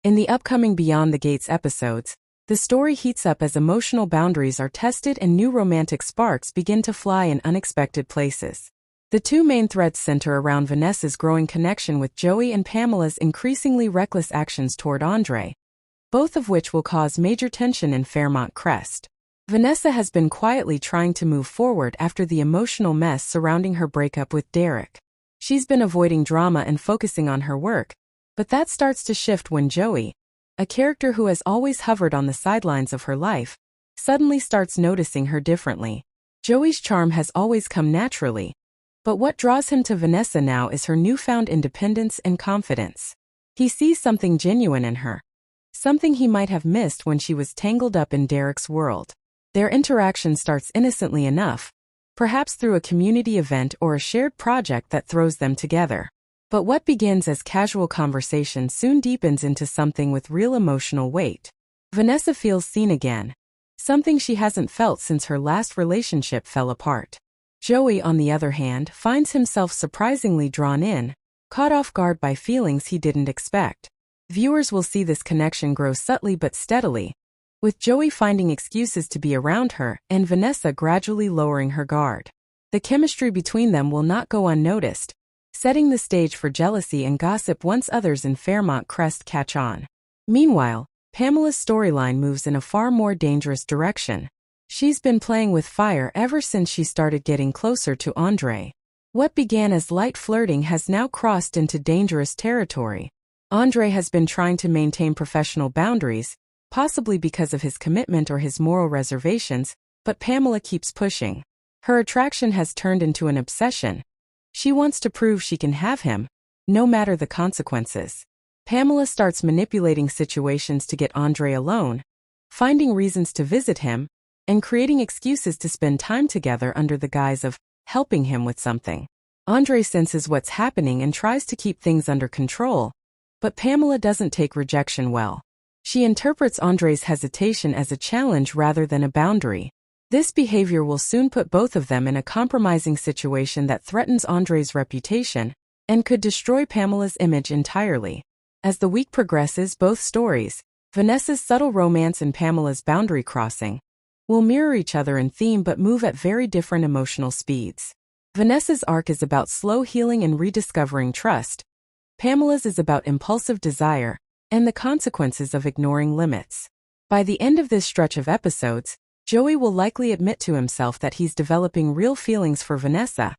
In the upcoming Beyond the Gates episodes, the story heats up as emotional boundaries are tested and new romantic sparks begin to fly in unexpected places. The two main threads center around Vanessa's growing connection with Joey and Pamela's increasingly reckless actions toward Andre, both of which will cause major tension in Fairmont Crest. Vanessa has been quietly trying to move forward after the emotional mess surrounding her breakup with Derek. She's been avoiding drama and focusing on her work, but that starts to shift when Joey, a character who has always hovered on the sidelines of her life, suddenly starts noticing her differently. Joey's charm has always come naturally, but what draws him to Vanessa now is her newfound independence and confidence. He sees something genuine in her, something he might have missed when she was tangled up in Derek's world. Their interaction starts innocently enough, perhaps through a community event or a shared project that throws them together. But what begins as casual conversation soon deepens into something with real emotional weight. Vanessa feels seen again, something she hasn't felt since her last relationship fell apart. Joey, on the other hand, finds himself surprisingly drawn in, caught off guard by feelings he didn't expect. Viewers will see this connection grow subtly but steadily, with Joey finding excuses to be around her and Vanessa gradually lowering her guard. The chemistry between them will not go unnoticed, setting the stage for jealousy and gossip once others in Fairmont Crest catch on. Meanwhile, Pamela's storyline moves in a far more dangerous direction. She's been playing with fire ever since she started getting closer to Andre. What began as light flirting has now crossed into dangerous territory. Andre has been trying to maintain professional boundaries, possibly because of his commitment or his moral reservations, but Pamela keeps pushing. Her attraction has turned into an obsession. She wants to prove she can have him, no matter the consequences. Pamela starts manipulating situations to get Andre alone, finding reasons to visit him, and creating excuses to spend time together under the guise of helping him with something. Andre senses what's happening and tries to keep things under control, but Pamela doesn't take rejection well. She interprets Andre's hesitation as a challenge rather than a boundary. This behavior will soon put both of them in a compromising situation that threatens Andre's reputation and could destroy Pamela's image entirely. As the week progresses, both stories, Vanessa's subtle romance and Pamela's boundary crossing, will mirror each other in theme but move at very different emotional speeds. Vanessa's arc is about slow healing and rediscovering trust. Pamela's is about impulsive desire and the consequences of ignoring limits. By the end of this stretch of episodes, Joey will likely admit to himself that he's developing real feelings for Vanessa,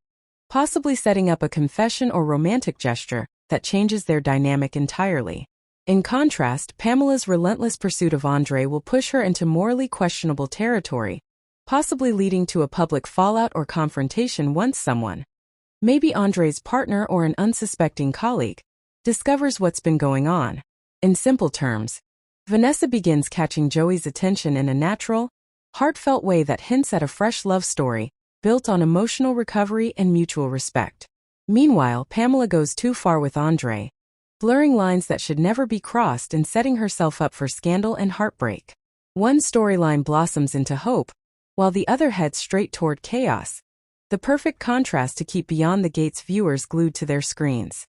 possibly setting up a confession or romantic gesture that changes their dynamic entirely. In contrast, Pamela's relentless pursuit of Andre will push her into morally questionable territory, possibly leading to a public fallout or confrontation once someone, maybe Andre's partner or an unsuspecting colleague, discovers what's been going on. In simple terms, Vanessa begins catching Joey's attention in a natural, heartfelt way that hints at a fresh love story, built on emotional recovery and mutual respect. Meanwhile, Pamela goes too far with Andre, blurring lines that should never be crossed and setting herself up for scandal and heartbreak. One storyline blossoms into hope, while the other heads straight toward chaos, the perfect contrast to keep Beyond the Gates viewers glued to their screens.